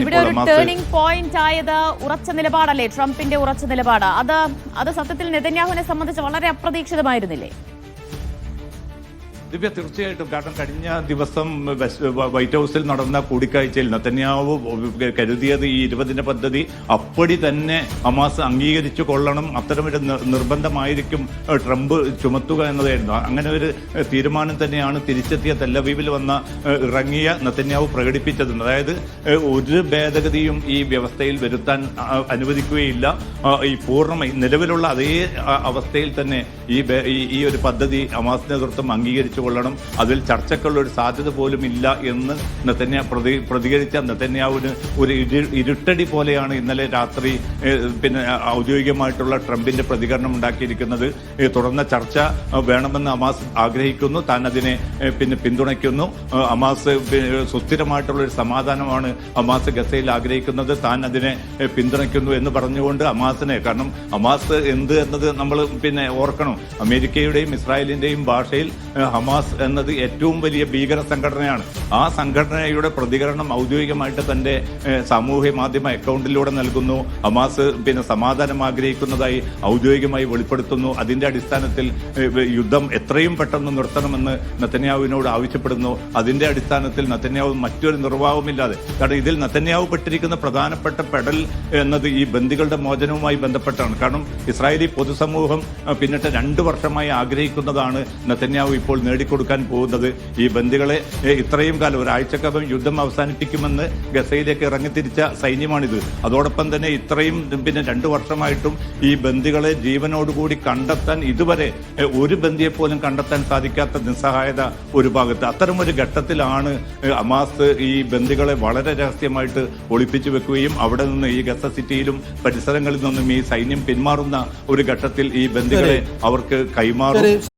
ഇവിടെ ഒരു turning point ആയത് ഉറച്ച നിലപാടല്ലേ, ട്രംപിന്റെ ഉറച്ച നിലപാട്. അത് സത്യത്തിൽ നെതന്യാഹുവിനെ സംബന്ധിച്ച് വളരെ അപ്രതീക്ഷിതമായിരുന്നില്ലേ? ദിവ്യ, തീർച്ചയായിട്ടും. കാരണം കഴിഞ്ഞ ദിവസം വൈറ്റ് ഹൗസിൽ നടന്ന കൂടിക്കാഴ്ചയിൽ നെതന്യാഹു കരുതിയത് ഈ 20 പദ്ധതി അപ്പടി തന്നെ ഹമാസ് അംഗീകരിച്ചു കൊള്ളണം, അത്തരമൊരു നിർബന്ധമായിരിക്കും ട്രംപ് ചുമത്തുക എന്നതായിരുന്നു. അങ്ങനെ ഒരു തീരുമാനം തന്നെയാണ് തിരിച്ചെത്തിയ തെല്ലവീവിൽ ഇറങ്ങിയ നെതന്യാഹു പ്രകടിപ്പിച്ചത്. അതായത് ഒരു ഭേദഗതിയും ഈ വ്യവസ്ഥയിൽ വരുത്താൻ അനുവദിക്കുകയില്ല, ഈ പൂർണ്ണമായി നിലവിലുള്ള അതേ അവസ്ഥയിൽ തന്നെ ഈ ഒരു പദ്ധതി ഹമാസ് നേതൃത്വം അംഗീകരിച്ചു കൊള്ളണം, അതിൽ ചർച്ചക്കുള്ള ഒരു സാധ്യത പോലും ഇല്ല എന്ന് പ്രതികരിച്ച നെതന്യാഹുവിന് ഒരു ഇരുട്ടടി പോലെയാണ് ഇന്നലെ രാത്രി ഔദ്യോഗികമായിട്ടുള്ള ട്രംപിന്റെ പ്രതികരണം ഉണ്ടാക്കിയിരിക്കുന്നത്. തുടർന്ന ചർച്ച വേണമെന്ന് ഹമാസ് ആഗ്രഹിക്കുന്നു, താൻ അതിനെ പിന്തുണയ്ക്കുന്നു. ഹമാസ് സുസ്ഥിരമായിട്ടുള്ള ഒരു സമാധാനമാണ് ഹമാസ് ഗസയിൽ ആഗ്രഹിക്കുന്നത്, താൻ അതിനെ പിന്തുണയ്ക്കുന്നു എന്ന് പറഞ്ഞുകൊണ്ട് ഹമാസിനെ, കാരണം ഹമാസ് എന്ത് എന്നത് നമ്മൾ ഓർക്കണം, അമേരിക്കയുടെയും ഇസ്രായേലിന്റെയും ഭാഷയിൽ ഹമാസ് എന്നത് ഏറ്റവും വലിയ ഭീകര സംഘടനയാണ്. ആ സംഘടനയുടെ പ്രതികരണം ഔദ്യോഗികമായിട്ട് തന്റെ സാമൂഹ്യ മാധ്യമ അക്കൗണ്ടിലൂടെ നൽകുന്നു. ഹമാസ് സമാധാനം ആഗ്രഹിക്കുന്നതായി ഔദ്യോഗികമായി വെളിപ്പെടുത്തുന്നു. അതിന്റെ അടിസ്ഥാനത്തിൽ യുദ്ധം എത്രയും പെട്ടെന്ന് നിർത്തണമെന്ന് നെതന്യാഹുവിനോട് ആവശ്യപ്പെടുന്നു. അതിന്റെ അടിസ്ഥാനത്തിൽ നെതന്യാഹു മറ്റൊരു നിർവാഹവുമില്ലാതെ, കാരണം ഇതിൽ നെതന്യാഹു പെട്ടിരിക്കുന്ന പ്രധാനപ്പെട്ട പെടൽ എന്നത് ഈ ബന്ദികളുടെ മോചനവുമായി ബന്ധപ്പെട്ടാണ്. കാരണം ഇസ്രായേലി പൊതുസമൂഹം പിന്നിട്ട് 2 വർഷമായി ആഗ്രഹിക്കുന്നതാണ് നെതന്യാഹു ഇപ്പോൾ നേടിക്കൊടുക്കാൻ പോകുന്നത്. ഈ ബന്ദികളെ ഇത്രയും കാലം ഒരാഴ്ചക്കകം യുദ്ധം അവസാനിപ്പിക്കുമെന്ന് ഗസയിലേക്ക് ഇറങ്ങിത്തിരിച്ച സൈന്യമാണിത്. അതോടൊപ്പം തന്നെ ഇത്രയും 2 വർഷമായിട്ടും ഈ ബന്ദികളെ ജീവനോടുകൂടി കണ്ടെത്താൻ ഇതുവരെ ഒരു ബന്ദിയെ പോലും കണ്ടെത്താൻ സാധിക്കാത്ത നിസ്സഹായത ഒരു ഭാഗത്ത്. അത്തരമൊരു ഘട്ടത്തിലാണ് ഹമാസ് ഈ ബന്ദികളെ വളരെ രഹസ്യമായിട്ട് ഒളിപ്പിച്ചു വെക്കുകയും അവിടെ നിന്ന് ഈ ഗസ സിറ്റിയിലും പരിസരങ്ങളിൽ നിന്നും ഈ സൈന്യം പിന്മാറുന്ന ഒരു ഘട്ടത്തിൽ ഈ ബന്ദികളെ അവർക്ക് കൈമാറും.